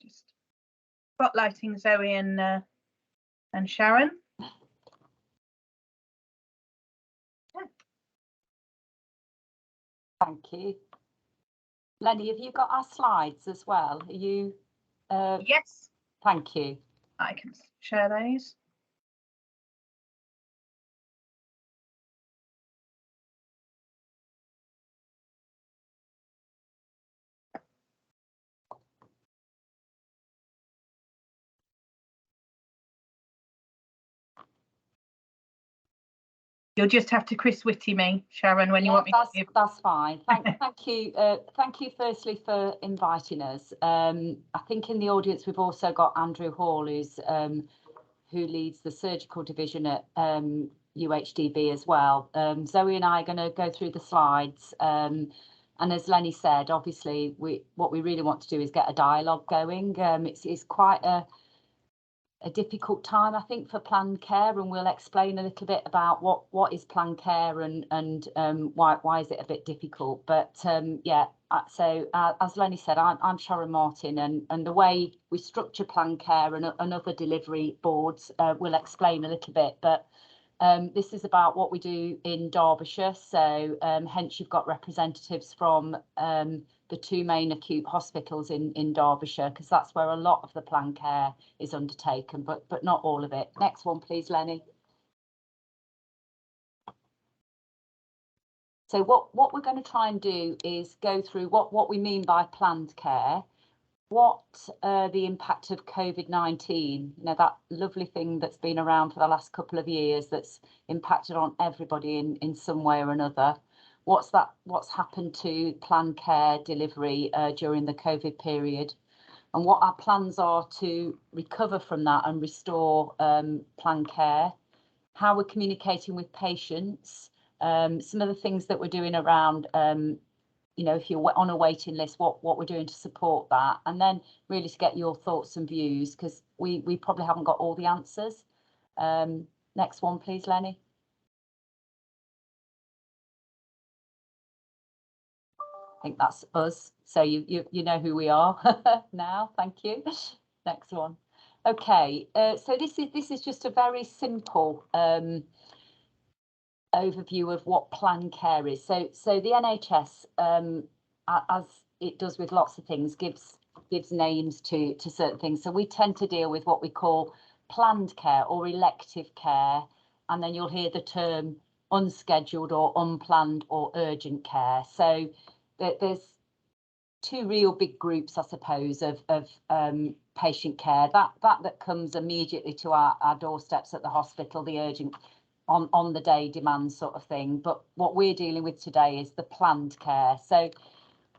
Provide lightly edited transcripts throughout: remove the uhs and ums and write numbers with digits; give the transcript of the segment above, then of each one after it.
Just spotlighting Zoe and Sharon. Thank you. Lenny, have you got our slides as well? Are you? Yes. Thank you. I can share those. You'll just have to Chris Whitty me, Sharon, when you want me to give. That's fine. Thank you. Thank you firstly for inviting us. I think in the audience we've also got Andrew Hall, who leads the surgical division at UHDB as well. Zoe and I are going to go through the slides. And as Lenny said, obviously what we really want to do is get a dialogue going. It's quite a difficult time, I think, for planned care, and we'll explain a little bit about what is planned care and why is it a bit difficult. But yeah, so as Lenny said, I'm Sharon Martin, and the way we structure planned care and other delivery boards, we'll explain a little bit. But this is about what we do in Derbyshire, so hence you've got representatives from the two main acute hospitals in Derbyshire, because that's where a lot of the planned care is undertaken, but not all of it. Next one, please, Lenny. So what we're going to try and do is go through what we mean by planned care, what the impact of COVID-19, that lovely thing that's been around for the last couple of years that's impacted on everybody in some way or another. What's happened to planned care delivery during the COVID period, and what our plans are to recover from that and restore planned care, how we're communicating with patients, some of the things that we're doing around, if you're on a waiting list, what we're doing to support that, and then really to get your thoughts and views, because we probably haven't got all the answers. Next one, please, Lenny. I think that's us. So you know who we are now. Thank you. Next one. Okay. So this is just a very simple overview of what planned care is. So the NHS, as it does with lots of things, gives names to certain things. So we tend to deal with what we call planned care or elective care, and then you'll hear the term unscheduled or unplanned or urgent care. So there's two real big groups, I suppose, of patient care. That comes immediately to our doorsteps at the hospital, the urgent on the day demand sort of thing. But what we're dealing with today is the planned care. So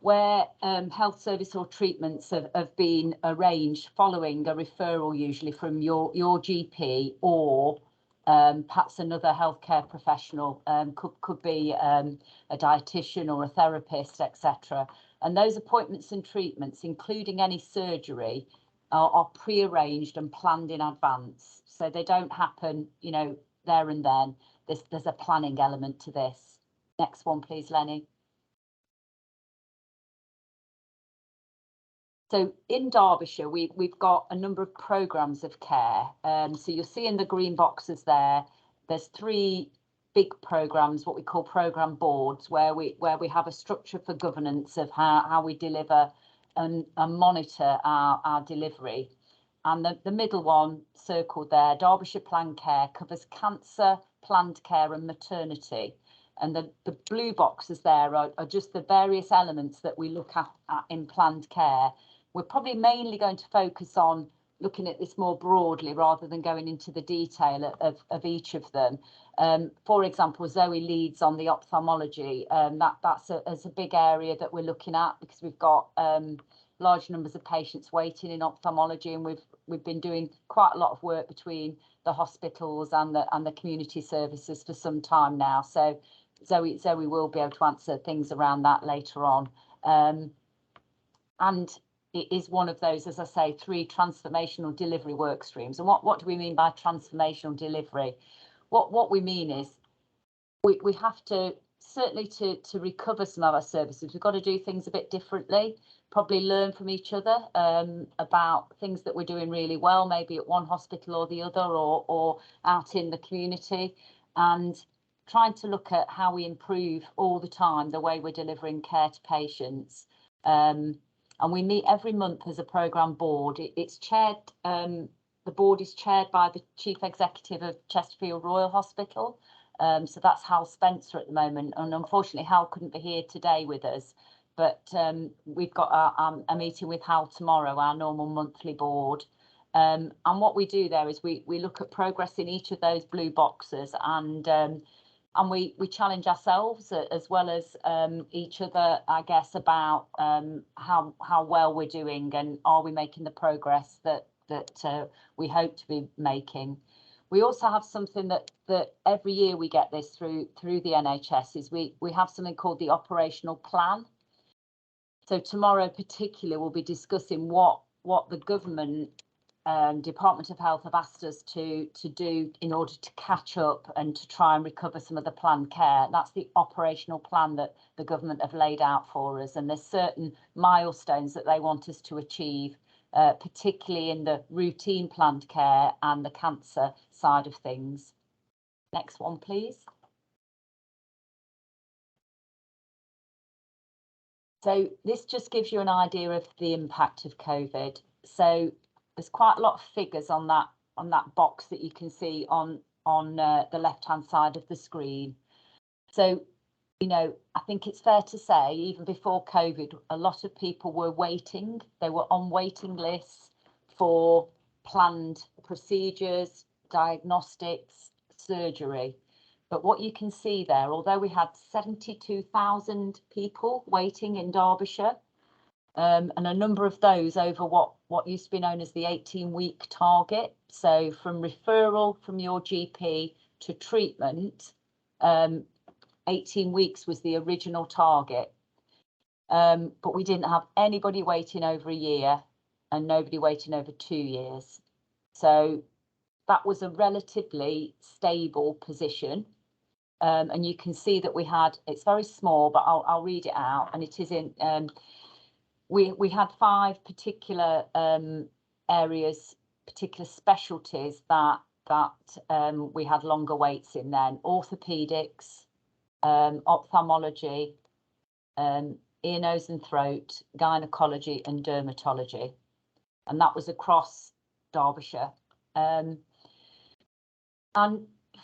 where health service or treatments have been arranged following a referral, usually from your GP or perhaps another healthcare professional, could be a dietitian or a therapist, etc. And those appointments and treatments, including any surgery, are pre-arranged and planned in advance. So they don't happen, there and then. There's a planning element to this. Next one, please, Lenny. So in Derbyshire, we've got a number of programmes of care. So you'll see in the green boxes there's three big programmes, what we call programme boards, where we have a structure for governance of how we deliver and monitor our delivery. And the middle one circled there, Derbyshire Planned Care, covers cancer, planned care and maternity. And the blue boxes there are just the various elements that we look at in planned care. We're probably mainly going to focus on looking at this more broadly rather than going into the detail of each of them. For example, Zoe leads on the ophthalmology. That's a big area that we're looking at, because we've got large numbers of patients waiting in ophthalmology, and we've been doing quite a lot of work between the hospitals and the community services for some time now. So Zoe will be able to answer things around that later on. And it is one of those, as I say, 3 transformational delivery work streams. And what do we mean by transformational delivery? What we mean is we have to certainly to recover some of our services, we've got to do things a bit differently, probably learn from each other about things that we're doing really well, maybe at one hospital or the other, or out in the community, and trying to look at how we improve all the time the way we're delivering care to patients. And we meet every month as a programme board. It's chaired, the board is chaired by the Chief Executive of Chesterfield Royal Hospital. So that's Hal Spencer at the moment. And unfortunately, Hal couldn't be here today with us. But we've got a meeting with Hal tomorrow, our normal monthly board. And what we do there is we look at progress in each of those blue boxes, and we challenge ourselves as well as each other, I guess, about how well we're doing, and are we making the progress that we hope to be making. We also have something that every year we get this through the NHS, is we have something called the operational plan. So tomorrow particularly we'll be discussing what the government Department of Health have asked us to do in order to catch up and to try and recover some of the planned care. That's the operational plan that the government have laid out for us, and there's certain milestones that they want us to achieve, particularly in the routine planned care and the cancer side of things. Next one, please. So this just gives you an idea of the impact of COVID. So there's quite a lot of figures on that box that you can see on the left-hand side of the screen. So, you know, I think it's fair to say, even before COVID, a lot of people were waiting. They were on waiting lists for planned procedures, diagnostics, surgery. But what you can see there, although we had 72,000 people waiting in Derbyshire, and a number of those over what used to be known as the 18-week target. So from referral from your GP to treatment, 18 weeks was the original target. But we didn't have anybody waiting over a year and nobody waiting over 2 years. So that was a relatively stable position. And you can see that we had, it's very small, but I'll read it out, and it is in, we had 5 particular areas, particular specialties that we had longer waits in then: orthopedics, ophthalmology, ear, nose and throat, gynecology and dermatology. And that was across Derbyshire. And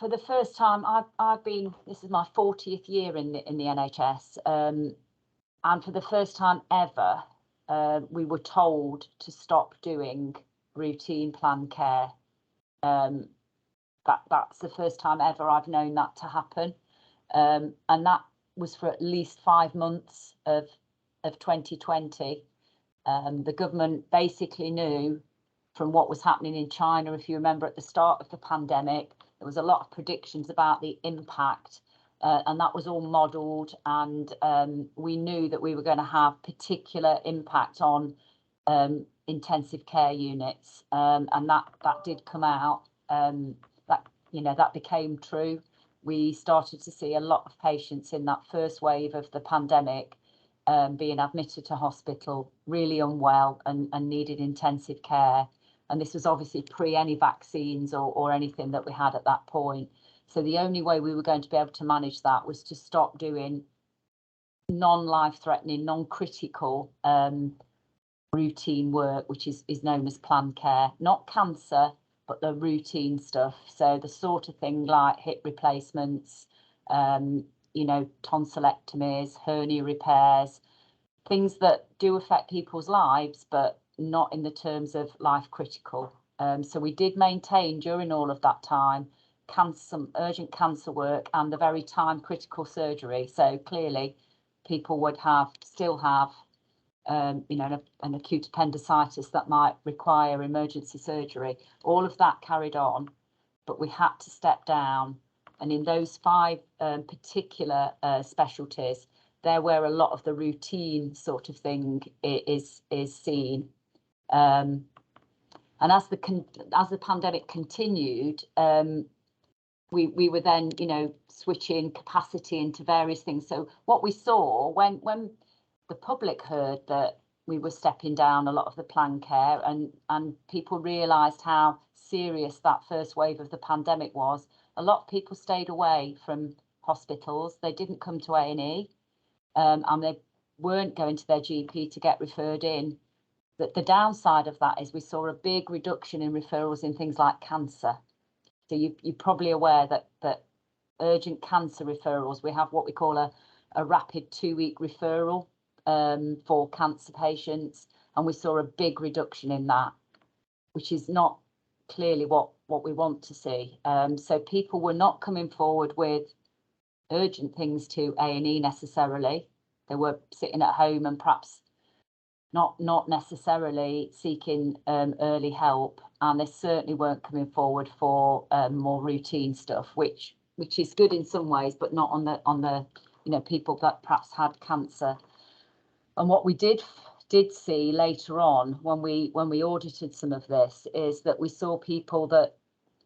for the first time, I've been, this is my 40th year in the NHS, and for the first time ever, we were told to stop doing routine planned care. That's the first time ever I've known that to happen, and that was for at least 5 months of 2020. The government basically knew from what was happening in China. If you remember, at the start of the pandemic, there was a lot of predictions about the impact, and that was all modelled, and we knew that we were going to have particular impact on intensive care units, and that did come out. That became true. We started to see a lot of patients in that first wave of the pandemic being admitted to hospital, really unwell and needed intensive care. And this was obviously pre any vaccines or anything that we had at that point. So the only way we were going to be able to manage that was to stop doing non-life-threatening, non-critical routine work, which is known as planned care. Not cancer, but the routine stuff. So the sort of thing like hip replacements, tonsillectomies, hernia repairs, things that do affect people's lives, but not in the terms of life critical. So we did maintain during all of that time some urgent cancer work and the very time critical surgery. So clearly people would still have an acute appendicitis that might require emergency surgery. All of that carried on, but we had to step down. And in those 5 particular specialties, they're where a lot of the routine sort of thing is seen. And as the pandemic continued, we were then, you know, switching capacity into various things. So what we saw when the public heard that we were stepping down a lot of the planned care, and people realised how serious that first wave of the pandemic was, a lot of people stayed away from hospitals. They didn't come to A&E, and they weren't going to their GP to get referred in. The downside of that is we saw a big reduction in referrals in things like cancer. So you're probably aware that urgent cancer referrals, we have what we call a rapid 2-week referral for cancer patients, and we saw a big reduction in that, which is not clearly what we want to see. So people were not coming forward with urgent things to A&E necessarily. They were sitting at home and perhaps not necessarily seeking early help, and they certainly weren't coming forward for more routine stuff, which is good in some ways, but not on the you know, people that perhaps had cancer. And what we did see later on when we audited some of this is that we saw people that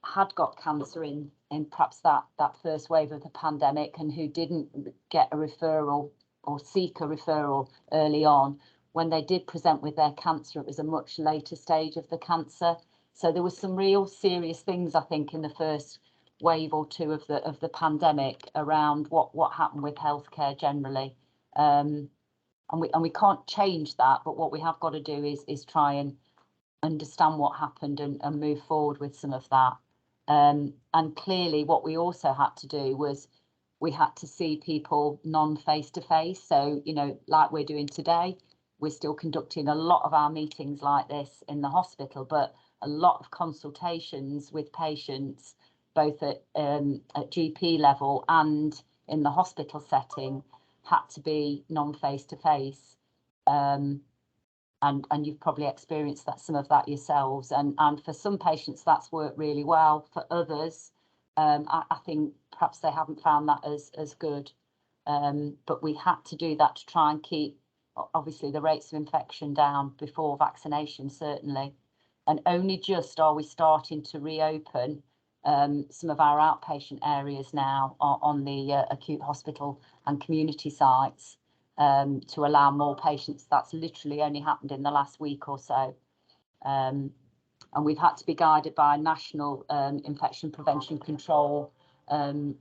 had got cancer in perhaps that first wave of the pandemic, and who didn't get a referral or seek a referral early on. When they did present with their cancer, it was a much later stage of the cancer. So there was some real serious things, I think, in the first wave or two of the pandemic around what happened with healthcare generally. And we can't change that, but what we have got to do is try and understand what happened and move forward with some of that. And clearly what we also had to do was we had to see people non-face-to-face. So, you know, like we're doing today, we're still conducting a lot of our meetings like this in the hospital, but a lot of consultations with patients, both at GP level and in the hospital setting, had to be non-face-to-face. And you've probably experienced that, some of that yourselves. And for some patients, that's worked really well. For others, I think perhaps they haven't found that as good. But we had to do that to try and keep, obviously, the rates of infection down before vaccination, certainly. And only just are we starting to reopen some of our outpatient areas now on the acute hospital and community sites to allow more patients. That's literally only happened in the last week or so. And we've had to be guided by national infection prevention control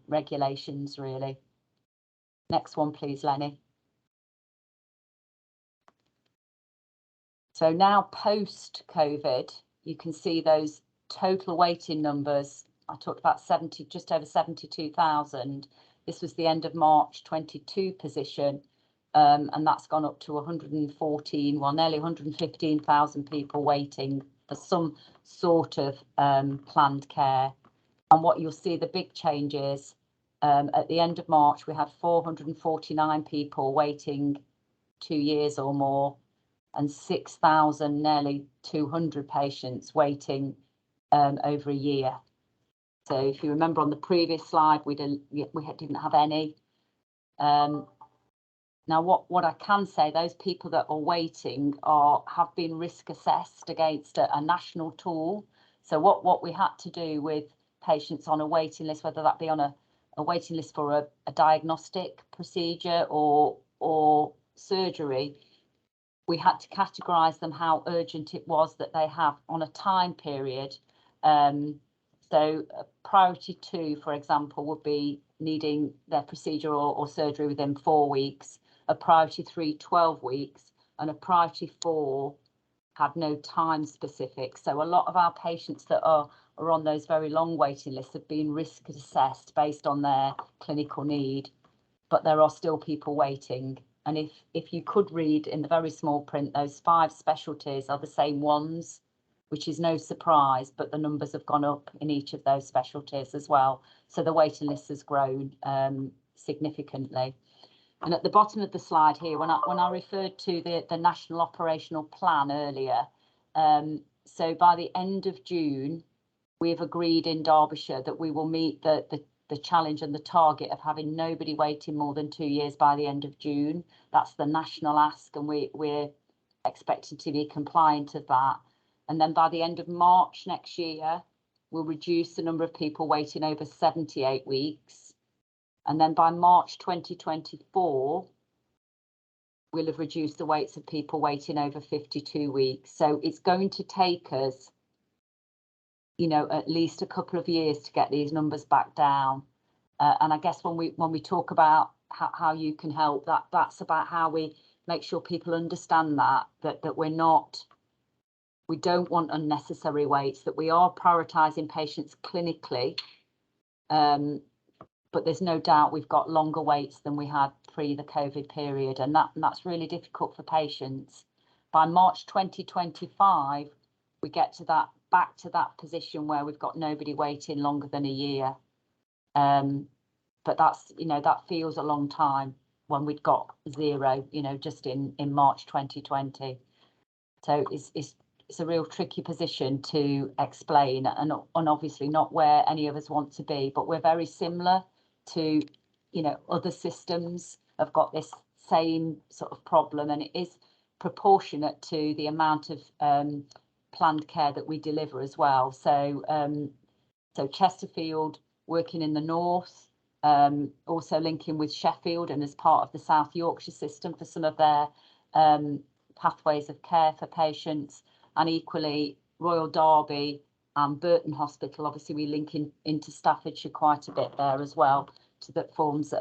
regulations, really. Next one, please, Lenny. So now post-COVID, you can see those total waiting numbers. I talked about just over 72,000. This was the end of March 22 position, and that's gone up to 114, well, nearly 115,000 people waiting for some sort of planned care. And what you'll see, the big change is at the end of March, we had 449 people waiting 2 years or more, and 6,000, nearly 200 patients waiting over a year. So if you remember on the previous slide, we didn't have any. Now, what I can say, those people that are waiting have been risk assessed against a national tool. So what we had to do with patients on a waiting list, whether that be on a waiting list for a diagnostic procedure or surgery, we had to categorise them how urgent it was that they have on a time period. So priority 2, for example, would be needing their procedure or surgery within 4 weeks, a priority 3, 12 weeks, and a priority 4 had no time specific. So a lot of our patients that are on those very long waiting lists have been risk assessed based on their clinical need, but there are still people waiting. And if you could read in the very small print, those 5 specialties are the same ones, which is no surprise, but the numbers have gone up in each of those specialties as well. So the waiting list has grown significantly. And at the bottom of the slide here, when I referred to the National Operational Plan earlier, so by the end of June, we've agreed in Derbyshire that we will meet the challenge and the target of having nobody waiting more than 2 years by the end of June. That's the national ask, and we're expected to be compliant of that. And then by the end of March next year, we'll reduce the number of people waiting over 78 weeks. And then by March 2024, we'll have reduced the waits of people waiting over 52 weeks. So it's going to take us, you know, at least a couple of years to get these numbers back down. And I guess when we talk about how you can help, that's about how we make sure people understand that we don't want unnecessary waits, that we are prioritising patients clinically. But there's no doubt we've got longer waits than we had pre the COVID period, and that's really difficult for patients. By March 2025, we get to back to that position where we've got nobody waiting longer than a year. But that's, you know, that feels a long time when we'd got 0, you know, just in March 2020. So it's a real tricky position to explain, and obviously not where any of us want to be, but we're very similar to, you know, other systems have got this same sort of problem, and it is proportionate to the amount of planned care that we deliver as well. So so Chesterfield working in the north, also linking with Sheffield and as part of the South Yorkshire system for some of their pathways of care for patients, and equally Royal Derby and Burton Hospital. Obviously we link into Staffordshire quite a bit there as well, that forms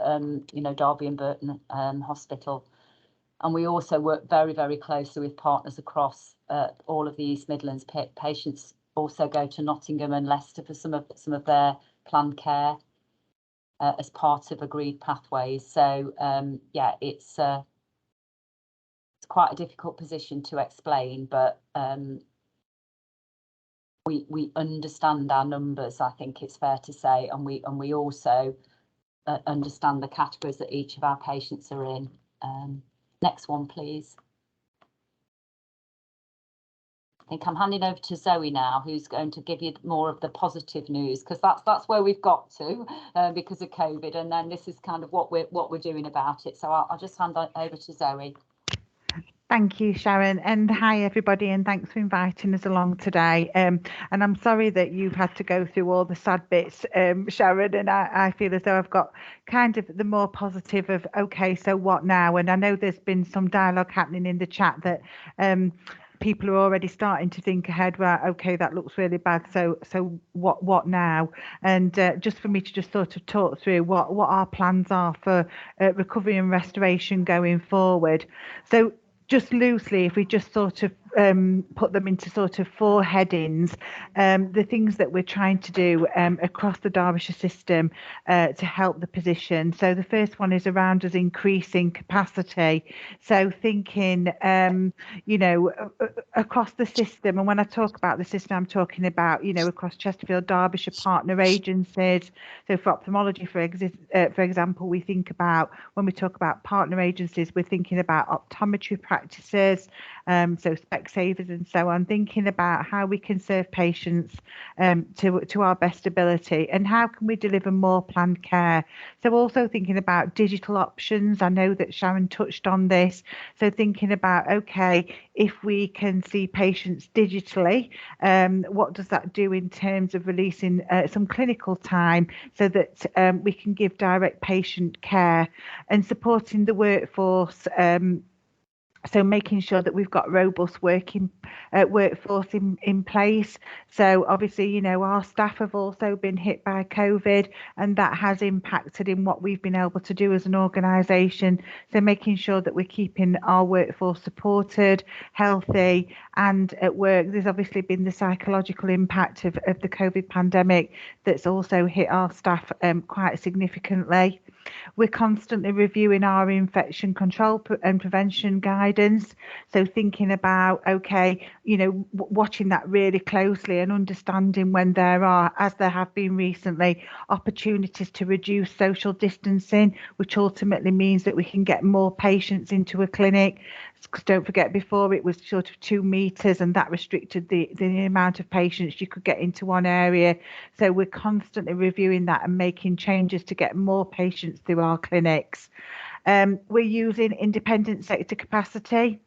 you know, Derby and Burton Hospital. And we also work very, very closely with partners across all of the East Midlands. Patients also go to Nottingham and Leicester for some of their planned care as part of agreed pathways. So yeah, it's quite a difficult position to explain, but we understand our numbers, I think it's fair to say, and we also understand the categories that each of our patients are in. Next one, please. I think I'm handing over to Zoe now, who's going to give you more of the positive news, because that's where we've got to because of COVID, and then this is kind of what we're doing about it. So I'll just hand over to Zoe. Thank you, Sharon, and hi everybody, and thanks for inviting us along today. And I'm sorry that you've had to go through all the sad bits, Sharon, and I feel as though I've got kind of the more positive of, okay, so what now? And I know there's been some dialogue happening in the chat that people are already starting to think ahead, right, okay, that looks really bad, so what now? And just for me to just sort of talk through what our plans are for recovery and restoration going forward. So just loosely, if we just sort of put them into sort of 4 headings, the things that we're trying to do across the Derbyshire system to help the position. So the first one is around us increasing capacity. So thinking, you know, across the system, and when I talk about the system, I'm talking about, you know, across Chesterfield, Derbyshire partner agencies. So for ophthalmology, for example, we think about, when we talk about partner agencies, we're thinking about optometry practices, so Specsavers and so on, thinking about how we can serve patients to our best ability, and how can we deliver more planned care. So also thinking about digital options. I know that Sharon touched on this. So thinking about, okay, if we can see patients digitally, what does that do in terms of releasing some clinical time so that we can give direct patient care, and supporting the workforce. So making sure that we've got robust workforce in place. So obviously, you know, our staff have also been hit by COVID, and that has impacted in what we've been able to do as an organisation. So making sure that we're keeping our workforce supported, healthy, and at work. There's obviously been the psychological impact of the COVID pandemic that's also hit our staff quite significantly. We're constantly reviewing our infection control and prevention guidance. So thinking about, okay, you know, watching that really closely and understanding when there are, as there have been recently, opportunities to reduce social distancing, which ultimately means that we can get more patients into a clinic. Because don't forget, before it was sort of 2 meters, and that restricted the amount of patients you could get into one area. So we're constantly reviewing that and making changes to get more patients through our clinics. We're using independent sector capacity.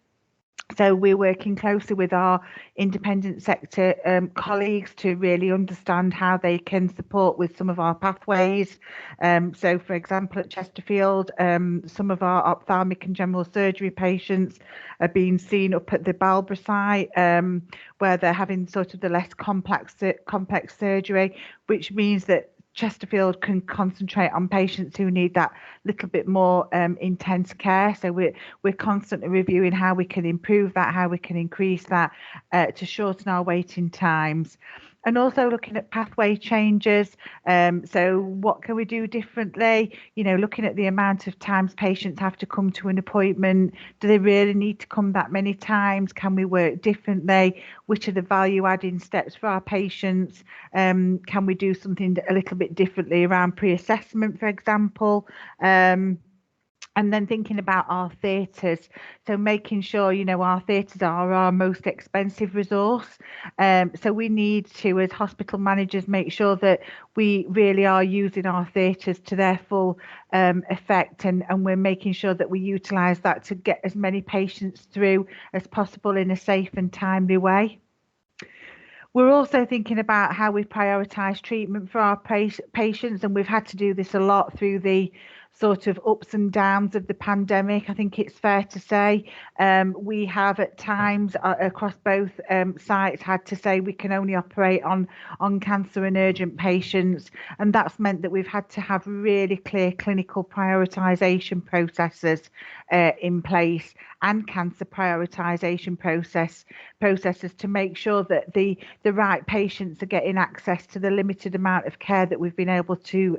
So we're working closely with our independent sector colleagues to really understand how they can support with some of our pathways. So for example, at Chesterfield, some of our ophthalmic and general surgery patients are being seen up at the Balborough site, where they're having sort of the less complex surgery, which means that Chesterfield can concentrate on patients who need that little bit more intense care. So we're constantly reviewing how we can improve that, how we can increase that to shorten our waiting times. And also looking at pathway changes. So what can we do differently? You know, looking at the amount of times patients have to come to an appointment. Do they really need to come that many times? Can we work differently? Which are the value adding steps for our patients? Can we do something a little bit differently around pre-assessment, for example? And then thinking about our theatres, so making sure, you know, our theatres are our most expensive resource. So we need to, as hospital managers, make sure that we really are using our theatres to their full effect, and we're making sure that we utilise that to get as many patients through as possible in a safe and timely way. We're also thinking about how we prioritise treatment for our patients, and we've had to do this a lot through the sort of ups and downs of the pandemic. I think it's fair to say we have at times across both sites had to say we can only operate on cancer and urgent patients, and that's meant that we've had to have really clear clinical prioritisation processes in place, and cancer prioritisation processes to make sure that the right patients are getting access to the limited amount of care that we've been able to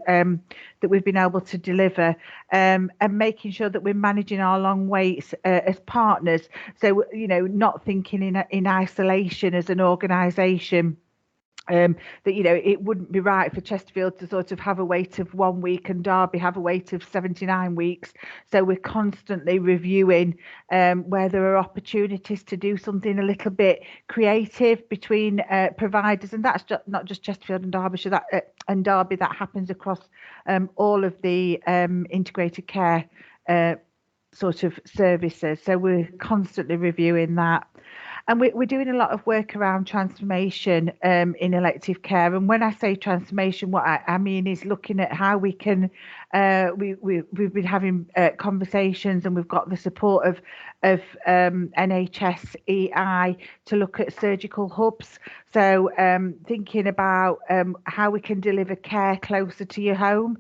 deliver, and making sure that we're managing our long waits as partners. So, you know, not thinking in isolation as an organisation. That, you know, it wouldn't be right for Chesterfield to sort of have a wait of 1 week and Derby have a wait of 79 weeks. So we're constantly reviewing where there are opportunities to do something a little bit creative between providers, and that's not just Chesterfield and Derbyshire and Derby. That happens across all of the integrated care sort of services. So we're constantly reviewing that. And we're doing a lot of work around transformation in elective care. And when I say transformation, what I mean is looking at how we can, we've been having conversations, and we've got the support of NHS EI to look at surgical hubs. So thinking about how we can deliver care closer to your home.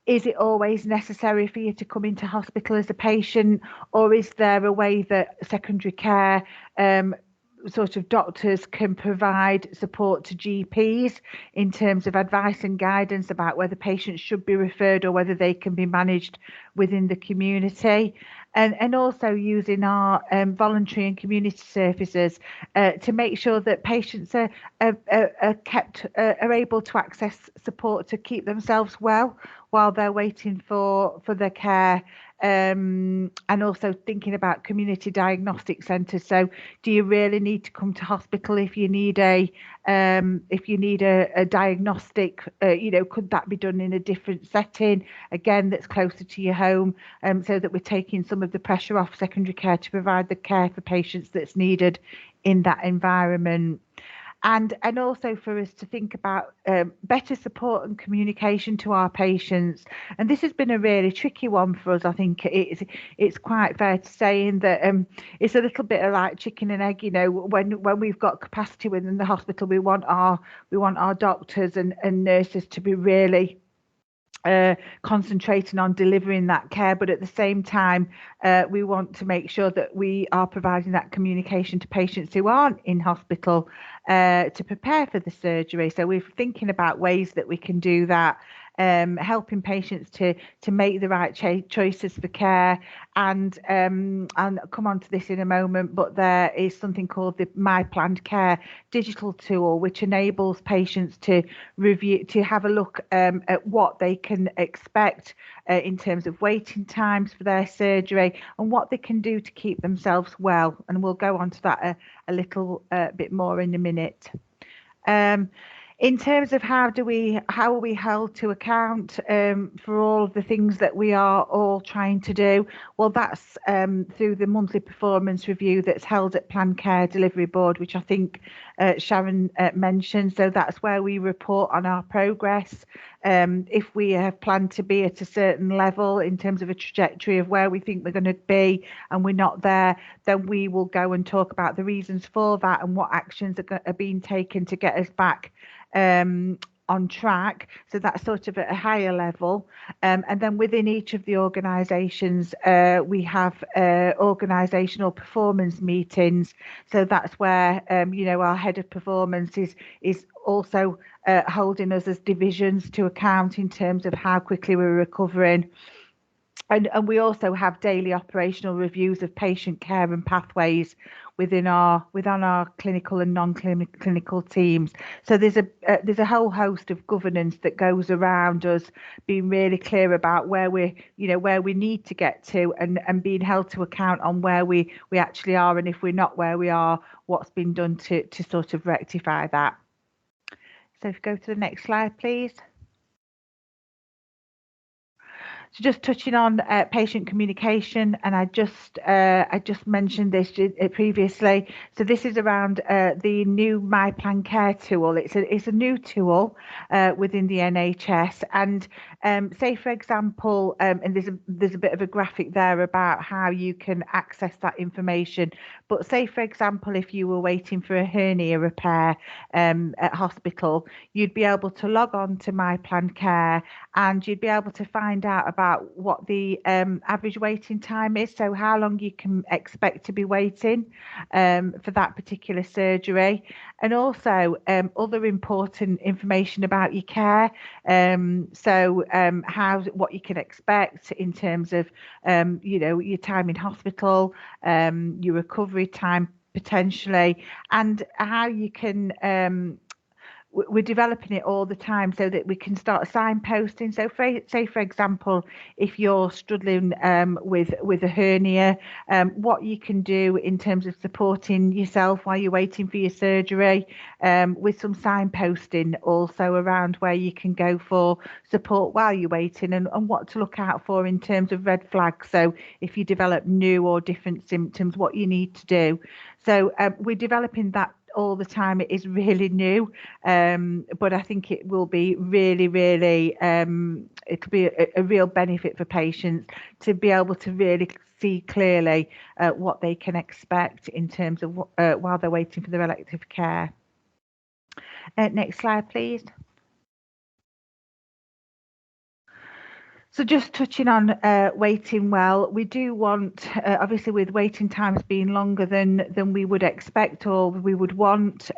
Is it always necessary for you to come into hospital as a patient, or is there a way that secondary care sort of doctors can provide support to GPs in terms of advice and guidance about whether patients should be referred or whether they can be managed within the community? And also using our voluntary and community services to make sure that patients are able to access support to keep themselves well while they're waiting for their care. And also thinking about community diagnostic centres. So do you really need to come to hospital if you need a diagnostic? You know, could that be done in a different setting, again, that's closer to your home, so that we're taking some of the pressure off secondary care to provide the care for patients that's needed in that environment. And also for us to think about better support and communication to our patients. And this has been a really tricky one for us. I think it's quite fair to say in that it's a little bit of like chicken and egg. You know, when we've got capacity within the hospital, we want our doctors and nurses to be really concentrating on delivering that care, but at the same time we want to make sure that we are providing that communication to patients who aren't in hospital to prepare for the surgery. So we're thinking about ways that we can do that, helping patients to make the right choices for care. And I'll come on to this in a moment, but there is something called the My Planned Care digital tool, which enables patients to review, to have a look at what they can expect in terms of waiting times for their surgery and what they can do to keep themselves well. And we'll go on to that a little bit more in a minute. In terms of how are we held to account for all of the things that we are all trying to do? Well, that's through the monthly performance review that's held at Planned Care Delivery Board, which I think Sharon mentioned. So that's where we report on our progress. If we have planned to be at a certain level in terms of a trajectory of where we think we're going to be and we're not there, then we will go and talk about the reasons for that and what actions are being taken to get us back on track. So that's sort of at a higher level. And then within each of the organisations, we have organisational performance meetings. So that's where, our head of performance is also holding us as divisions to account in terms of how quickly we're recovering. And we also have daily operational reviews of patient care and pathways within our clinical and non-clinical teams. So there's a whole host of governance that goes around us being really clear about where we need to get to and being held to account on where we actually are, and if we're not where we are, what's been done to sort of rectify that. So if you go to the next slide, please. So just touching on patient communication, and I just mentioned this previously. So this is around the new My Plan Care tool. It's a new tool within the NHS, and say for example, and there's a bit of a graphic there about how you can access that information. But say for example, if you were waiting for a hernia repair at hospital, you'd be able to log on to My Plan Care and you'd be able to find out about what the average waiting time is, so how long you can expect to be waiting for that particular surgery, and also other important information about your care, what you can expect in terms of your time in hospital, your recovery time potentially, and how you can we're developing it all the time so that we can start signposting. So say for example, if you're struggling with a hernia, what you can do in terms of supporting yourself while you're waiting for your surgery, with some signposting also around where you can go for support while you're waiting, and what to look out for in terms of red flags. So if you develop new or different symptoms, what you need to do. So we're developing that all the time. It is really new, but I think it will be really it'll be a real benefit for patients to be able to really see clearly what they can expect in terms of while they're waiting for their elective care. Next slide, please. So just touching on waiting well, we do want, obviously with waiting times being longer than we would expect or we would want,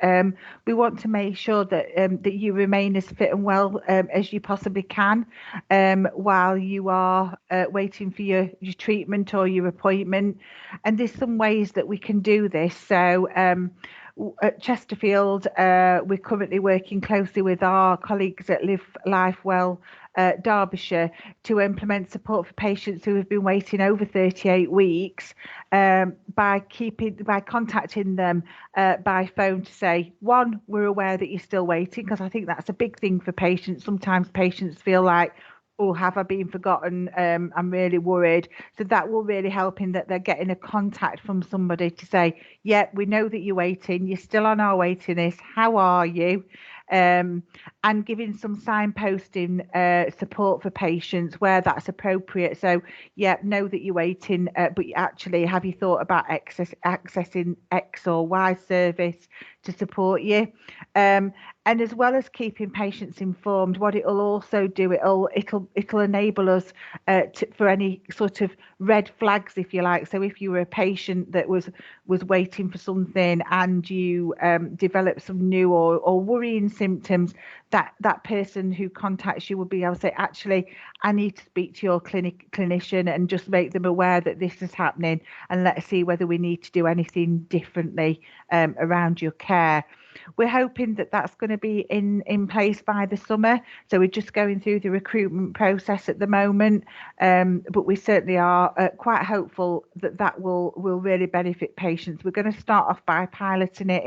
we want to make sure that that you remain as fit and well as you possibly can while you are waiting for your treatment or your appointment. And there's some ways that we can do this. So at Chesterfield, we're currently working closely with our colleagues at Live Life Well Derbyshire to implement support for patients who have been waiting over 38 weeks by contacting them by phone to say, one, we're aware that you're still waiting, because I think that's a big thing for patients. Sometimes patients feel like, oh, have I been forgotten? I'm really worried. So that will really help in that they're getting a contact from somebody to say, yeah, we know that you're waiting. You're still on our waiting list. How are you? And giving some signposting support for patients where that's appropriate. So, yeah, know that you're waiting, but actually, have you thought about accessing X or Y service to support you? And as well as keeping patients informed, what it'll also do, it'll enable us for any sort of red flags, if you like. So if you were a patient that was waiting for something and you develop some new or worrying symptoms, that person who contacts you will be able to say, actually, I need to speak to your clinician and just make them aware that this is happening, and let's see whether we need to do anything differently around your care. care. We're hoping that that's going to be in place by the summer. So we're just going through the recruitment process at the moment. But we certainly are quite hopeful that that will really benefit patients. We're going to start off by piloting it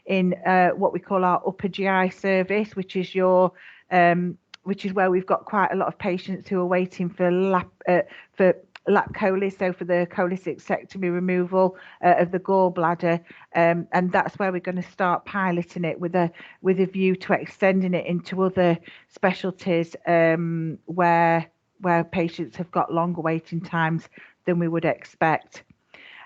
in what we call our upper GI service, which is your which is where we've got quite a lot of patients who are waiting for lap cholis, so for the cholecystectomy removal of the gallbladder, and that's where we're going to start piloting it with a view to extending it into other specialties where patients have got longer waiting times than we would expect.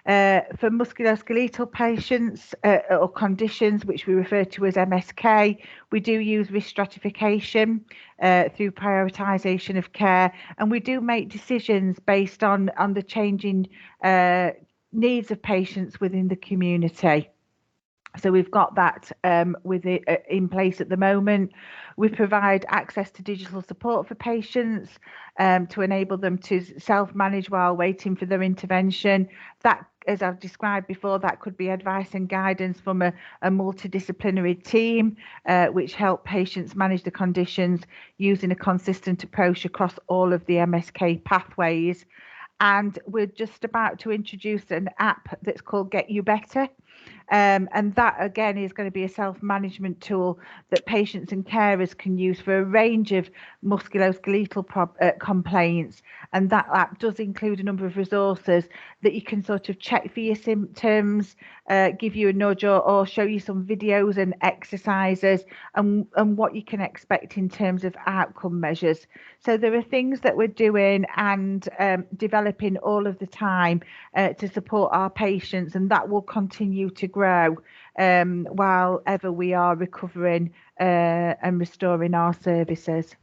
For musculoskeletal patients or conditions which we refer to as MSK, we do use risk stratification through prioritisation of care, and we do make decisions based on the changing needs of patients within the community. So we've got that in place at the moment. We provide access to digital support for patients to enable them to self-manage while waiting for their intervention. That, as I've described before, that could be advice and guidance from a multidisciplinary team, which help patients manage the conditions using a consistent approach across all of the MSK pathways. And we're just about to introduce an app that's called Get You Better. And that again is going to be a self-management tool that patients and carers can use for a range of musculoskeletal complaints, and that app does include a number of resources that you can sort of check for your symptoms, give you a nudge, or show you some videos and exercises and what you can expect in terms of outcome measures. So there are things that we're doing and developing all of the time to support our patients, and that will continue to grow while ever we are recovering and restoring our services.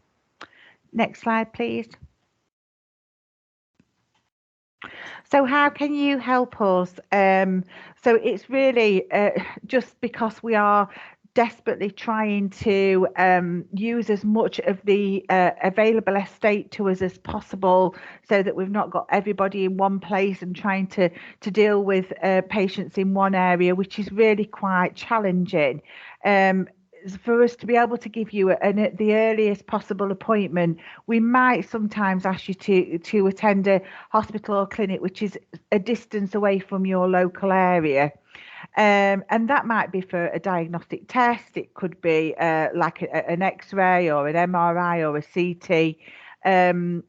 Next slide, please. So how can you help us? So it's really just because we are desperately trying to use as much of the available estate to us as possible, so that we've not got everybody in one place and trying to deal with patients in one area, which is really quite challenging. For us to be able to give you the earliest possible appointment, we might sometimes ask you to attend a hospital or clinic which is a distance away from your local area. And that might be for a diagnostic test. It could be like an X-ray or an MRI or a CT,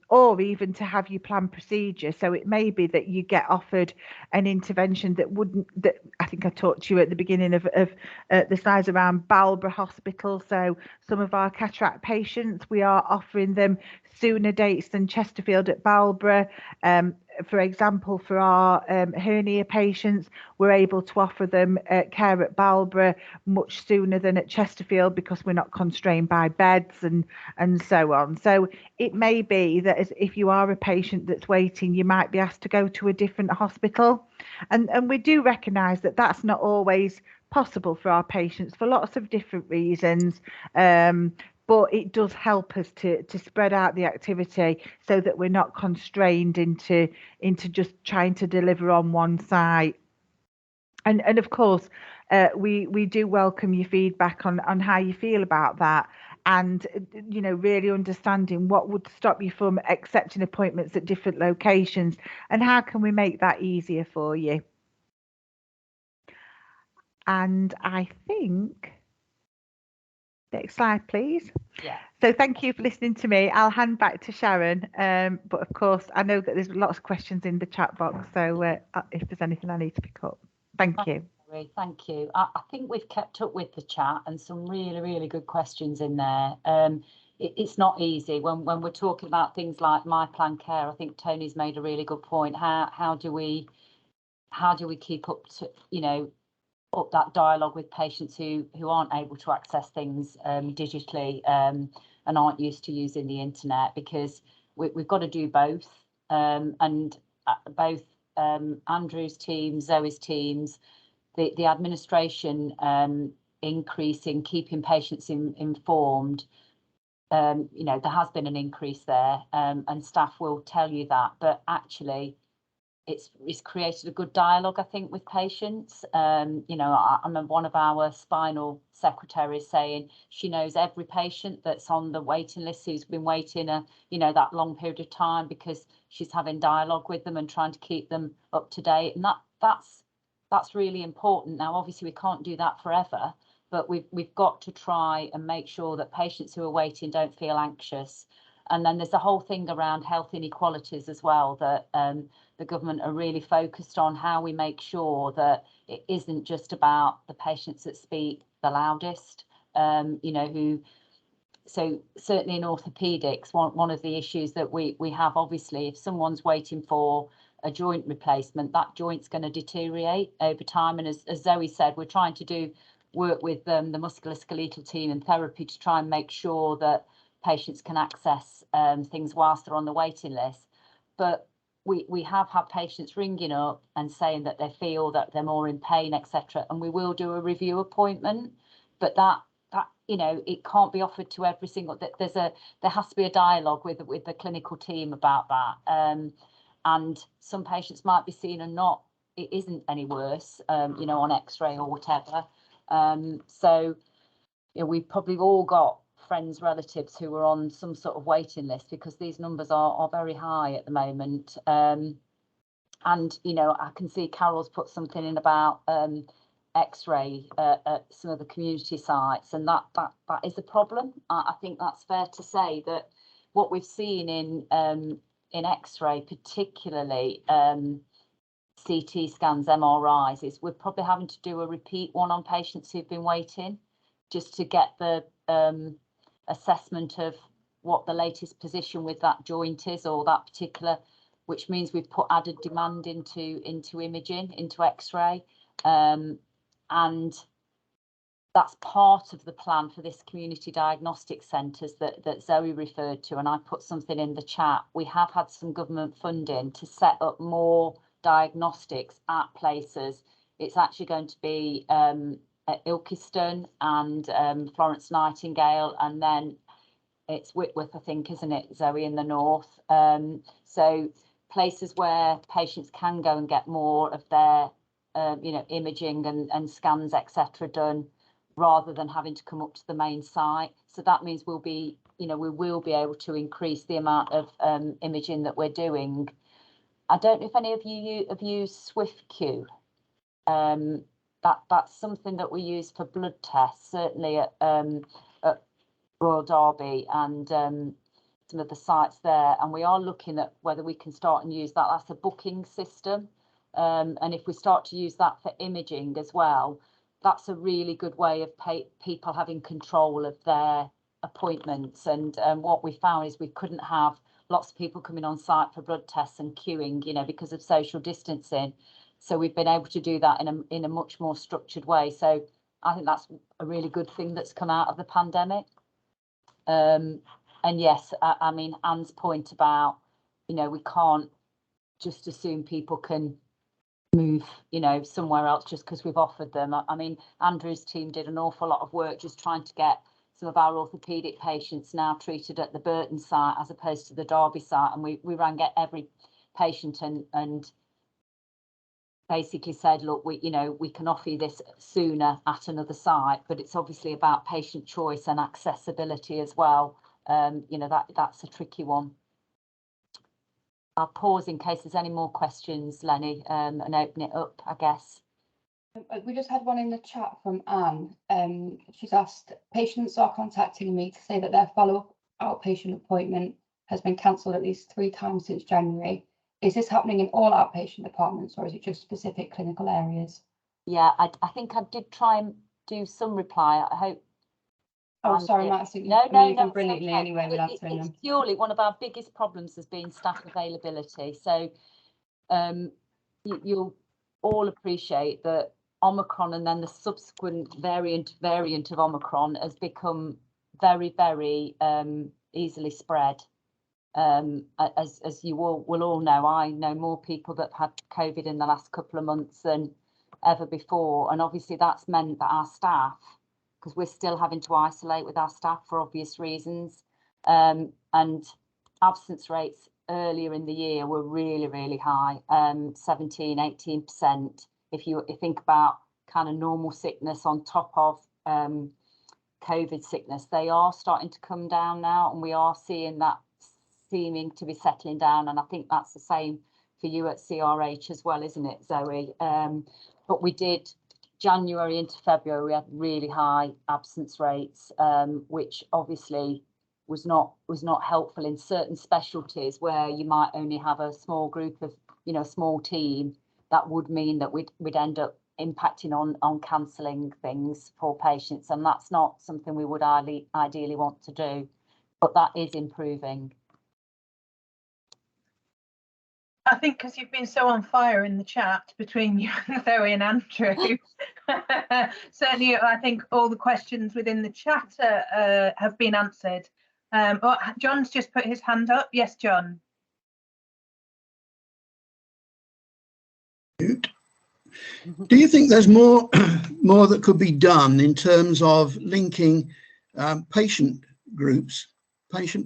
or even to have your planned procedure. So it may be that you get offered an intervention that I think I talked to you at the beginning of the slides around Balborough Hospital. So some of our cataract patients, we are offering them sooner dates than Chesterfield at Balborough. For example, for our hernia patients, we're able to offer them care at Balborough much sooner than at Chesterfield because we're not constrained by beds and so on. So it may be that if you are a patient that's waiting, you might be asked to go to a different hospital. And we do recognise that that's not always possible for our patients for lots of different reasons. But it does help us to spread out the activity so that we're not constrained into just trying to deliver on one site. And of course, we do welcome your feedback on how you feel about that, and really understanding what would stop you from accepting appointments at different locations, and how can we make that easier for you. And I think, next slide, please. Yeah. So thank you for listening to me. I'll hand back to Sharon. But of course, I know that there's lots of questions in the chat box. So if there's anything I need to pick up, thank you. Thank you. I think we've kept up with the chat and some really, really good questions in there. It's not easy when we're talking about things like my plan care. I think Tony's made a really good point. How do we keep up to up that dialogue with patients who aren't able to access things digitally and aren't used to using the internet, because we've got to do both, and both Andrew's team, Zoe's teams, the administration increase in keeping patients informed. There has been an increase there, and staff will tell you that, but actually it's created a good dialogue, I think, with patients. You know, I remember one of our spinal secretaries saying she knows every patient that's on the waiting list who's been waiting you know, that long period of time, because she's having dialogue with them and trying to keep them up to date. And that's really important. Now, obviously, we can't do that forever, but we've got to try and make sure that patients who are waiting don't feel anxious. And then there's the whole thing around health inequalities as well, that the government are really focused on how we make sure that it isn't just about the patients that speak the loudest, you know, so certainly in orthopaedics, one of the issues that we have, obviously, if someone's waiting for a joint replacement, that joint's going to deteriorate over time. And as Zoe said, we're trying to work with the musculoskeletal team and therapy to try and make sure that patients can access things whilst they're on the waiting list. But we have had patients ringing up and saying that they feel that they're more in pain, etc. And we will do a review appointment, but that you know, it can't be offered to every single. There has to be a dialogue with the clinical team about that. And some patients might be seen and it isn't any worse, you know, on X-ray or whatever. So you know, we've probably all got friends, relatives who are on some sort of waiting list, because these numbers are very high at the moment. And you know, I can see Carol's put something in about X-ray at some of the community sites, and that is a problem. I think that's fair to say that what we've seen in X-ray, particularly CT scans, MRIs, is we're probably having to do a repeat one on patients who've been waiting, just to get the assessment of what the latest position with that joint is, or that particular, which means we've put added demand into imaging, into X-ray, and that's part of the plan for this community diagnostic centres that Zoe referred to, and I put something in the chat. We have had some government funding to set up more diagnostics at places. It's actually going to be at Ilkeston and Florence Nightingale, and then it's Whitworth, I think, isn't it, Zoe, in the north. So places where patients can go and get more of their you know, imaging and scans, etc., done, rather than having to come up to the main site. So that means we'll be, you know, we will be able to increase the amount of imaging that we're doing. I don't know if any of you have used SwiftQ. That's something that we use for blood tests, certainly at Royal Derby and some of the sites there. And we are looking at whether we can start and use that. That's a booking system. And if we start to use that for imaging as well, that's a really good way of people having control of their appointments. And what we found is we couldn't have lots of people coming on site for blood tests and queuing, you know, because of social distancing. So we've been able to do that in a much more structured way. So I think that's a really good thing that's come out of the pandemic. And yes, I mean, Anne's point about, you know, we can't just assume people can move, you know, somewhere else just because we've offered them. I mean, Andrew's team did an awful lot of work just trying to get some of our orthopaedic patients now treated at the Burton site as opposed to the Derby site, and we rang every patient and basically said, look, we can offer you this sooner at another site, but it's obviously about patient choice and accessibility as well. You know, that's a tricky one. I'll pause in case there's any more questions, Lenny, and open it up, I guess. We just had one in the chat from Anne. She's asked, patients are contacting me to say that their follow-up outpatient appointment has been cancelled at least 3 times since January. Is this happening in all outpatient departments, or is it just specific clinical areas? Yeah, I think I did try and do some reply. I hope. Oh, sorry, Matt, I think no, you've done brilliantly okay. anyway with answering them. It's purely one of our biggest problems has been staff availability. So you'll all appreciate that Omicron and then the subsequent variant of Omicron has become very, very easily spread. As you will all know, I know more people that have had COVID in the last couple of months than ever before, and obviously that's meant that our staff, because we're still having to isolate with our staff for obvious reasons, and absence rates earlier in the year were really, really high, 17, 18%. If you think about kind of normal sickness on top of COVID sickness, they are starting to come down now, and we are seeing that seeming to be settling down. And I think that's the same for you at CRH as well, isn't it, Zoe? But we did, January into February, we had really high absence rates, which obviously was not helpful in certain specialties where you might only have a small group of, a small team. That would mean that we'd end up impacting on cancelling things for patients, and that's not something we would ideally want to do, but that is improving. I think because you've been so on fire in the chat between you and Zoe and Andrew, certainly I think all the questions within the chat have been answered. John's just put his hand up. Yes, John. Do you think there's more that could be done in terms of linking patient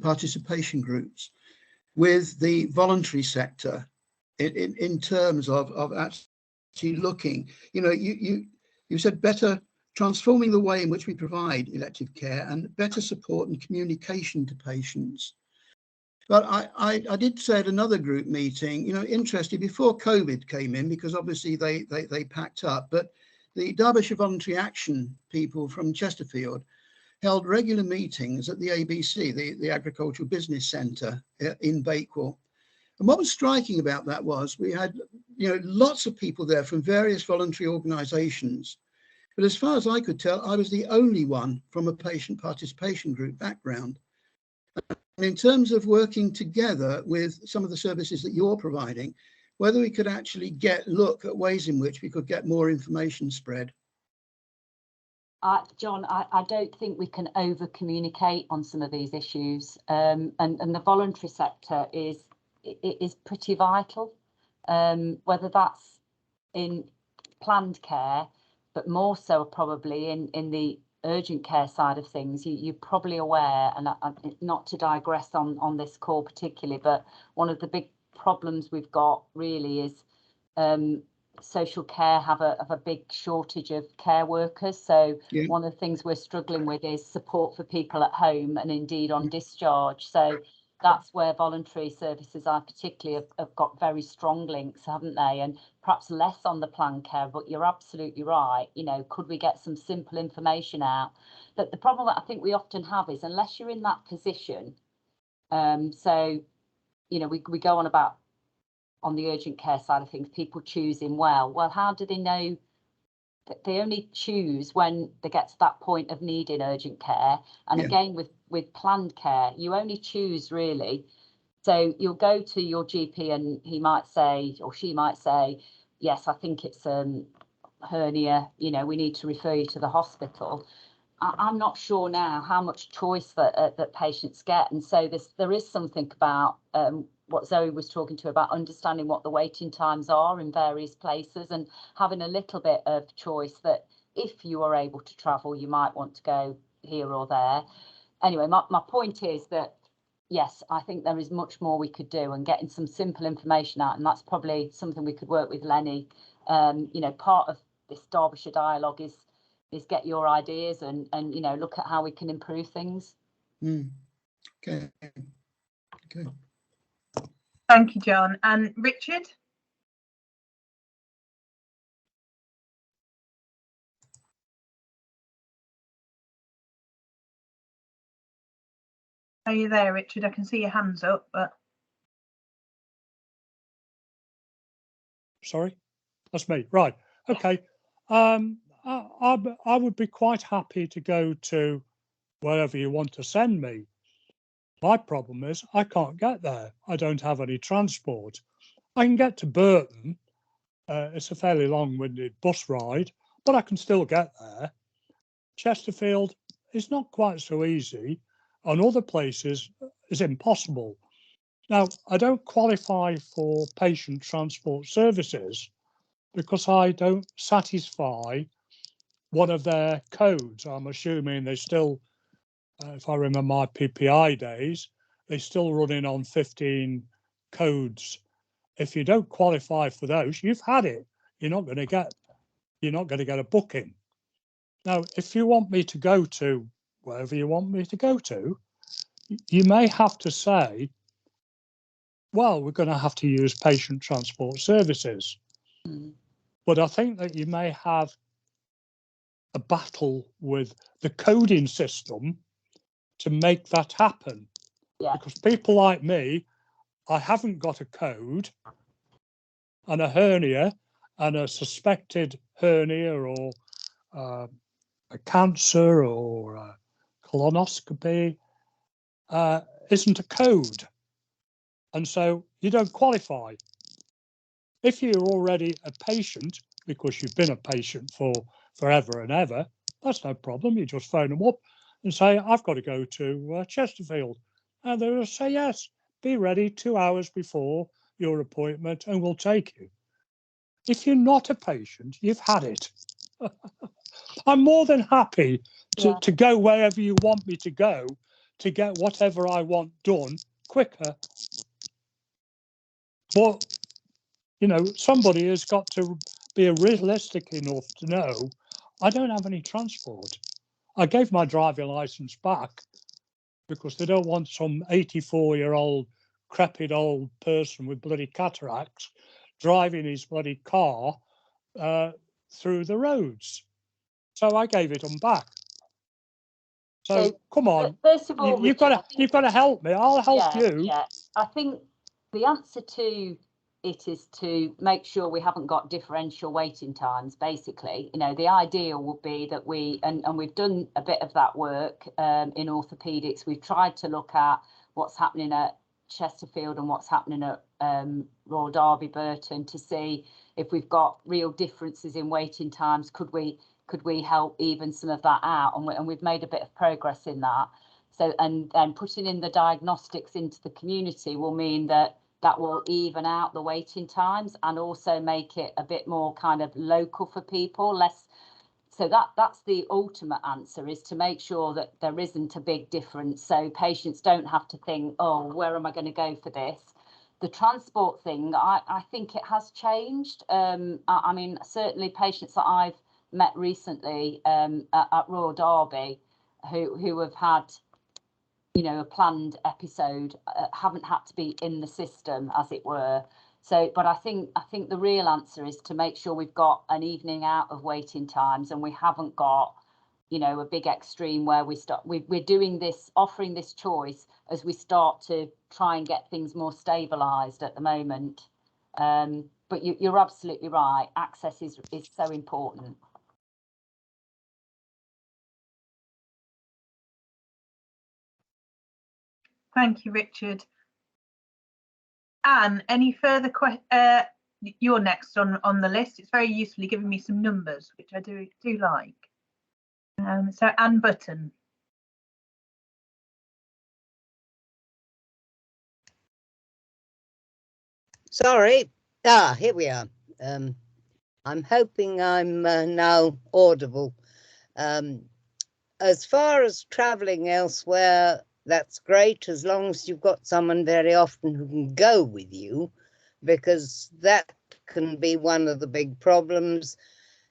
participation groups with the voluntary sector in terms of actually looking, you said better transforming the way in which we provide elective care and better support and communication to patients. But I did say at another group meeting, interesting, before COVID came in, because obviously they packed up, but the Derbyshire Voluntary Action people from Chesterfield held regular meetings at the ABC, the Agricultural Business Centre in Bakewell. And what was striking about that was we had, lots of people there from various voluntary organisations. But as far as I could tell, I was the only one from a patient participation group background. And in terms of working together with some of the services that you're providing, whether we could actually look at ways in which we could get more information spread. John, I don't think we can over communicate on some of these issues, and the voluntary sector is pretty vital, whether that's in planned care, but more so probably in the urgent care side of things. You're probably aware, and not to digress on this call particularly, but one of the big problems we've got really is social care have a big shortage of care workers. So yeah. One of the things we're struggling with is support for people at home and indeed on discharge. So that's where voluntary services are particularly have got very strong links, haven't they? And perhaps less on the planned care, but you're absolutely right. Could we get some simple information out? But the problem that I think we often have is unless you're in that position, we go on about on the urgent care side of things, people choosing well, how do they know that they only choose when they get to that point of needing urgent care? And again, with planned care, you only choose really. So you'll go to your GP and he might say, or she might say, yes, I think it's hernia, we need to refer you to the hospital. I'm not sure now how much choice that patients get. And so there is something about what Zoe was talking to about understanding what the waiting times are in various places and having a little bit of choice that if you are able to travel, you might want to go here or there. Anyway, my point is that, yes, I think there is much more we could do and getting some simple information out. And that's probably something we could work with Lenny. Part of this Derbyshire Dialogue is get your ideas and look at how we can improve things. Okay. Thank you, John. And Richard? Are you there, Richard? I can see your hands up, but... Sorry, that's me. Right. Okay. I would be quite happy to go to wherever you want to send me. My problem is I can't get there. I don't have any transport. I can get to Burton. It's a fairly long-winded bus ride, but I can still get there. Chesterfield is not quite so easy, and other places is impossible. Now, I don't qualify for patient transport services because I don't satisfy one of their codes. I'm assuming they still, if I remember my PPI days, they're still running on 15 codes. If you don't qualify for those, you've had it. You're not going to get a booking. Now, if you want me to go to wherever you want me to go to, you may have to say, well, we're going to have to use patient transport services. But I think that you may have a battle with the coding system to make that happen. Yeah. Because people like me, I haven't got a code, and a hernia and a suspected hernia or a cancer or a colonoscopy isn't a code. And so you don't qualify. If you're already a patient, because you've been a patient for forever and ever, that's no problem. You just phone them up and say, I've got to go to Chesterfield. And they'll say, yes, be ready 2 hours before your appointment and we'll take you. If you're not a patient, you've had it. I'm more than happy to go wherever you want me to go to get whatever I want done quicker. But, you know, somebody has got to be realistic enough to know I don't have any transport. I gave my driving licence back because they don't want some 84-year-old, crepit old person with bloody cataracts driving his bloody car through the roads. So I gave it them back. So come on, first of all, you've got to help me. I'll help you. Yeah, I think the answer to it is to make sure we haven't got differential waiting times. Basically, you know, the ideal would be that we and we've done a bit of that work in orthopaedics. We've tried to look at what's happening at Chesterfield and what's happening at Royal Derby Burton to see if we've got real differences in waiting times. Could we help even some of that out? And we've made a bit of progress in that. So and putting in the diagnostics into the community will mean that will even out the waiting times and also make it a bit more kind of local for people, less. So that's the ultimate answer, is to make sure that there isn't a big difference, so patients don't have to think, oh, where am I going to go for this? The transport thing, I think it has changed. I mean, certainly patients that I've met recently at Royal Derby who have had, you know, a planned episode haven't had to be in the system, as it were. So, but I think the real answer is to make sure we've got an evening out of waiting times, and we haven't got, you know, a big extreme where we're doing this, offering this choice as we start to try and get things more stabilised at the moment. But you're absolutely right. Access is so important. Thank you, Richard. Anne, any further questions? You're next on the list. It's very usefully giving me some numbers, which I do like. So Anne Burton. Sorry. Here we are. I'm hoping I'm now audible. As far as travelling elsewhere, that's great, as long as you've got someone very often who can go with you, because that can be one of the big problems.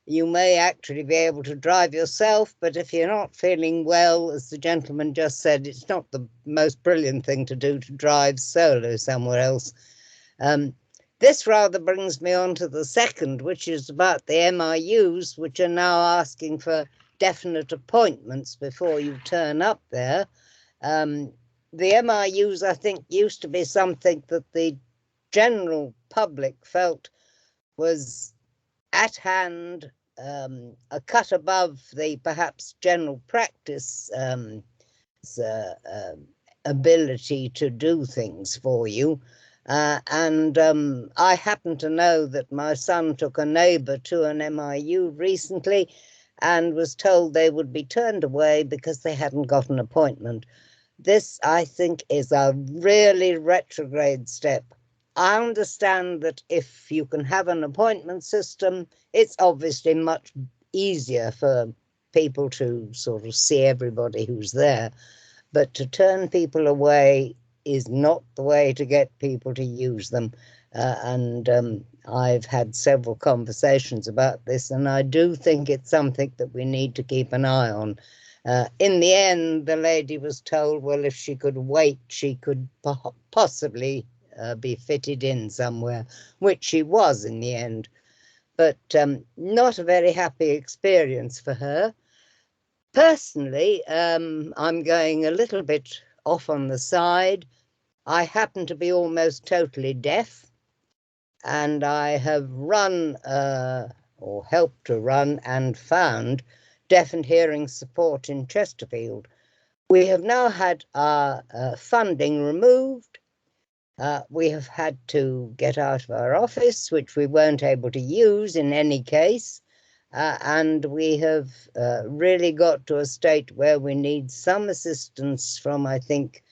You may actually be able to drive yourself, but if you're not feeling well, as the gentleman just said, it's not the most brilliant thing to do to drive solo somewhere else. This rather brings me on to the second, which is about the MIUs, which are now asking for definite appointments before you turn up there. The MIUs, I think, used to be something that the general public felt was at hand, a cut above the perhaps general practice ability to do things for you. And I happen to know that my son took a neighbour to an MIU recently and was told they would be turned away because they hadn't got an appointment. This, I think, is a really retrograde step. I understand that if you can have an appointment system, it's obviously much easier for people to sort of see everybody who's there. But to turn people away is not the way to get people to use them. I've had several conversations about this, and I do think it's something that we need to keep an eye on. In the end, the lady was told, well, if she could wait, she could possibly be fitted in somewhere, which she was in the end. But not a very happy experience for her. Personally, I'm going a little bit off on the side. I happen to be almost totally deaf, and I have run or helped to run and found deaf and hearing support in Chesterfield. We have now had our funding removed. We have had to get out of our office, which we weren't able to use in any case. And we have really got to a state where we need some assistance from, I think,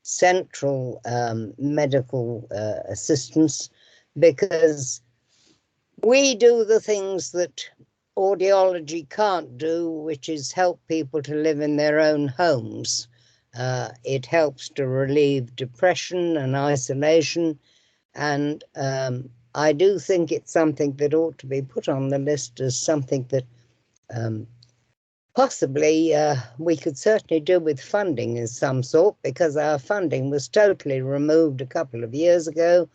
central medical assistance, because we do the things that audiology can't do, which is help people to live in their own homes. It helps to relieve depression and isolation, and I do think it's something that ought to be put on the list as something that possibly we could certainly do with funding of some sort, because our funding was totally removed a couple of years ago,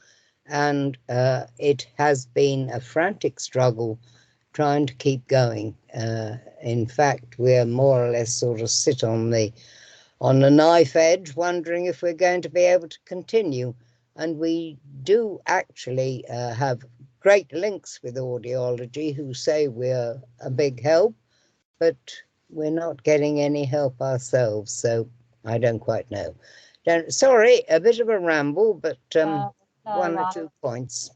and it has been a frantic struggle trying to keep going. In fact, we're more or less sort of sit on the knife edge, wondering if we're going to be able to continue. And we do actually have great links with audiology, who say we're a big help, but we're not getting any help ourselves. So I don't quite know. Sorry, a bit of a ramble, but one or two points.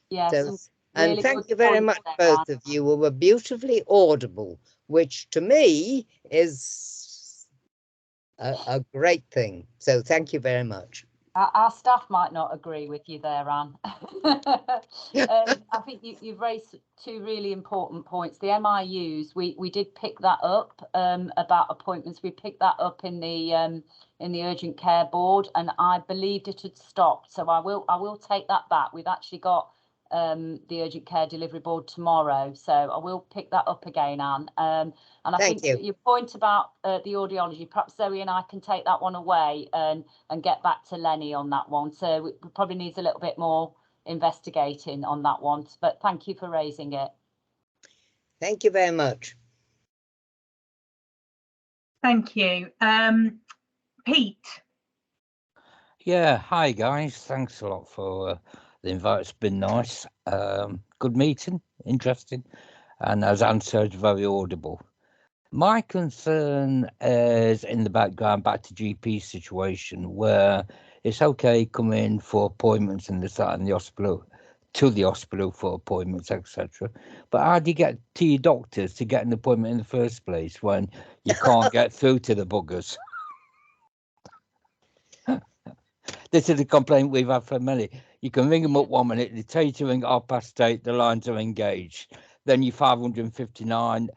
Yes. So, really and thank you very much, both of you, who were beautifully audible, which to me is a great thing. So thank you very much. Our staff might not agree with you there, Anne. I think you've raised two really important points. The MIUs, we did pick that up about appointments. We picked that up in the urgent care board, and I believed it had stopped. So I will take that back. We've actually got the urgent care delivery board tomorrow, so I will pick that up again, Anne. And I think your point about the audiology, perhaps Zoe and I can take that one away and get back to Lenny on that one. So it probably needs a little bit more investigating on that one, but thank you for raising it. Thank you very much. Thank you. Pete. Yeah, hi guys, thanks a lot for the invite. It's been nice. Good meeting, interesting, and as Anne said, very audible. My concern is in the background, back to GP situation, where it's okay come in for appointments and this, that, and the hospital, to the hospital for appointments, etc. But how do you get to your doctors to get an appointment in the first place when you can't get through to the buggers? This is a complaint we've had for many. You can ring them up 1 minute, they tell you to ring at 8:30, the lines are engaged. Then you 559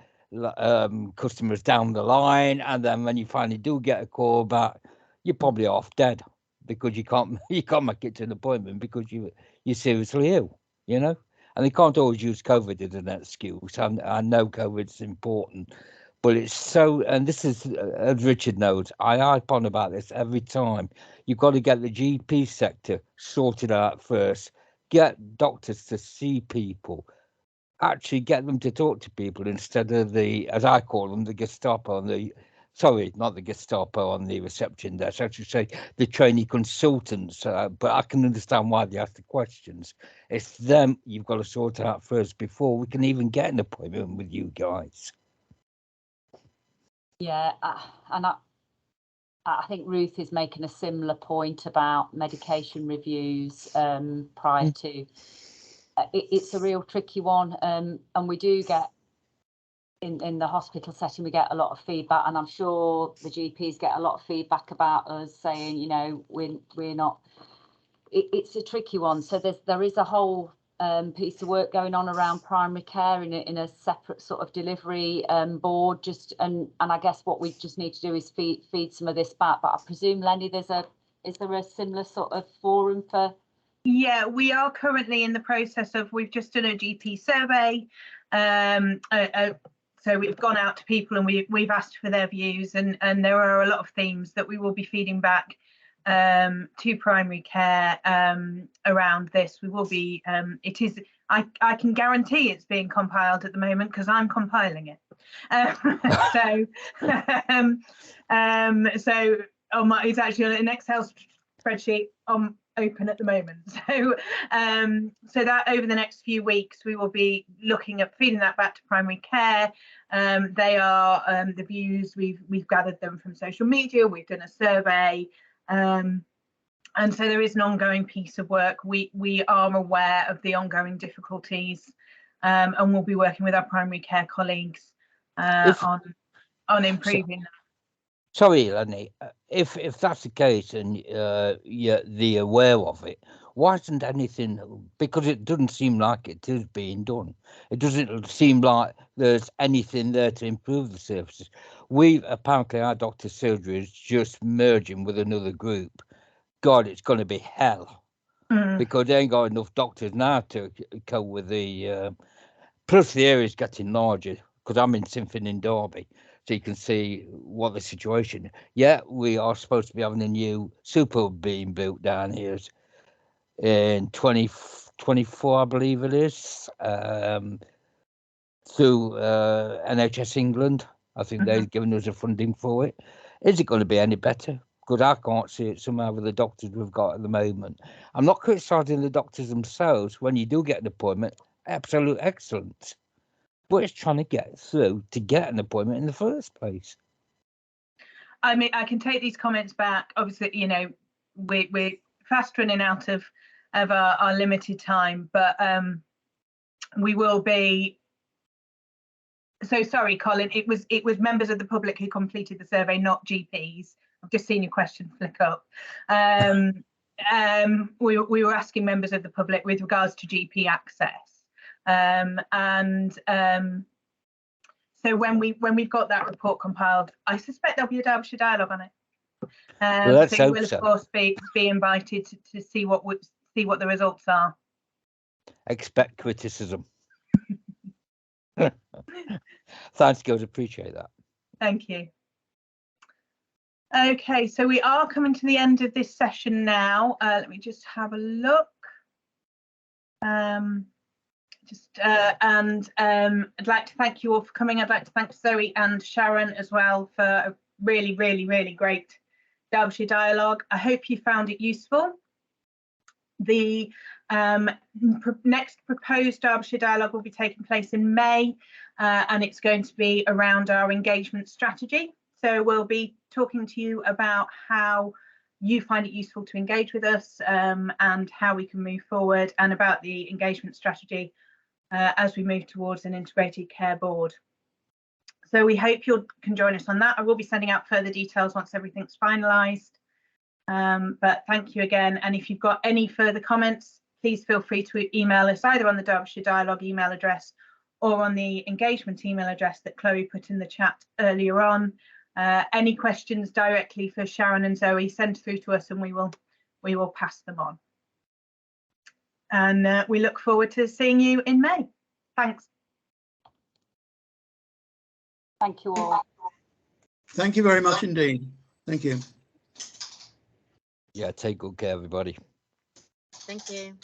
customers down the line, and then when you finally do get a call back, you're probably off dead because you can't make it to an appointment because you're seriously ill, you know. And they can't always use COVID as an excuse. I know COVID's important, but it's so, and this is, as Richard knows, I harp on about this every time. You've got to get the GP sector sorted out first, get doctors to see people, actually get them to talk to people instead of the, as I call them, the Gestapo on the, sorry, not the Gestapo on the reception desk, I should say the trainee consultants, but I can understand why they ask the questions. It's them you've got to sort out first before we can even get an appointment with you guys. Yeah, and I think Ruth is making a similar point about medication reviews prior to. It's a real tricky one, and we do get in the hospital setting, we get a lot of feedback, and I'm sure the GPs get a lot of feedback about us saying, you know, we're not. It's a tricky one. So there is a whole piece of work going on around primary care in a separate sort of delivery board. Just and I guess what we just need to do is feed some of this back. But I presume, Lenny, there's a Is there a similar sort of forum for? Yeah, we are currently in the process of, we've just done a GP survey. So we've gone out to people and we've asked for their views, and there are a lot of themes that we will be feeding back to primary care around this. We will be, it is, I can guarantee it's being compiled at the moment because I'm compiling it. It's actually on an Excel spreadsheet open at the moment. So that over the next few weeks we will be looking at feeding that back to primary care. They are the views, we've gathered them from social media, we've done a survey, and so there is an ongoing piece of work. We are aware of the ongoing difficulties, and we'll be working with our primary care colleagues on improving that. Sorry, Lenny, if that's the case and you're aware of it, why isn't anything, because it doesn't seem like it is being done. It doesn't seem like there's anything there to improve the services. Apparently our doctor's surgery is just merging with another group. God, it's going to be hell, because they ain't got enough doctors now to cope with the, plus the area's getting larger, because I'm in Symphony in Derby. So you can see what the situation. Yeah, we are supposed to be having a new super being built down here in 2024, I believe it is, through NHS England. I think they've given us the funding for it. Is it going to be any better? Because I can't see it somehow with the doctors we've got at the moment. I'm not criticising the doctors themselves. When you do get an appointment, absolute excellence. But it's trying to get through to get an appointment in the first place. I mean, I can take these comments back. Obviously, you know, we're fast running out of our limited time, but we will be. So sorry, Colin. It was members of the public who completed the survey, not GPs. I've just seen your question flick up. We were asking members of the public with regards to GP access. So when we've got that report compiled, I suspect there'll be a Derbyshire Dialogue on it. Well, let's so you hope will of so. course be invited to see what the results are. Expect criticism. Thanks, guys. Appreciate that. Thank you. Okay, so we are coming to the end of this session now. Let me just have a look. I'd like to thank you all for coming. I'd like to thank Zoe and Sharon as well for a really, really, really great Derbyshire Dialogue. I hope you found it useful. The next proposed Derbyshire Dialogue will be taking place in May, and it's going to be around our engagement strategy. So we'll be talking to you about how you find it useful to engage with us, and how we can move forward, and about the engagement strategy as we move towards an integrated care board. So we hope you can join us on that. I will be sending out further details once everything's finalised. But thank you again. And if you've got any further comments, please feel free to email us either on the Derbyshire Dialogue email address or on the engagement email address that Chloe put in the chat earlier on. Any questions directly for Sharon and Zoe, send through to us and we will pass them on. And we look forward to seeing you in May. Thanks. Thank you all. Thank you very much indeed. Thank you. Yeah, take good care, everybody. Thank you.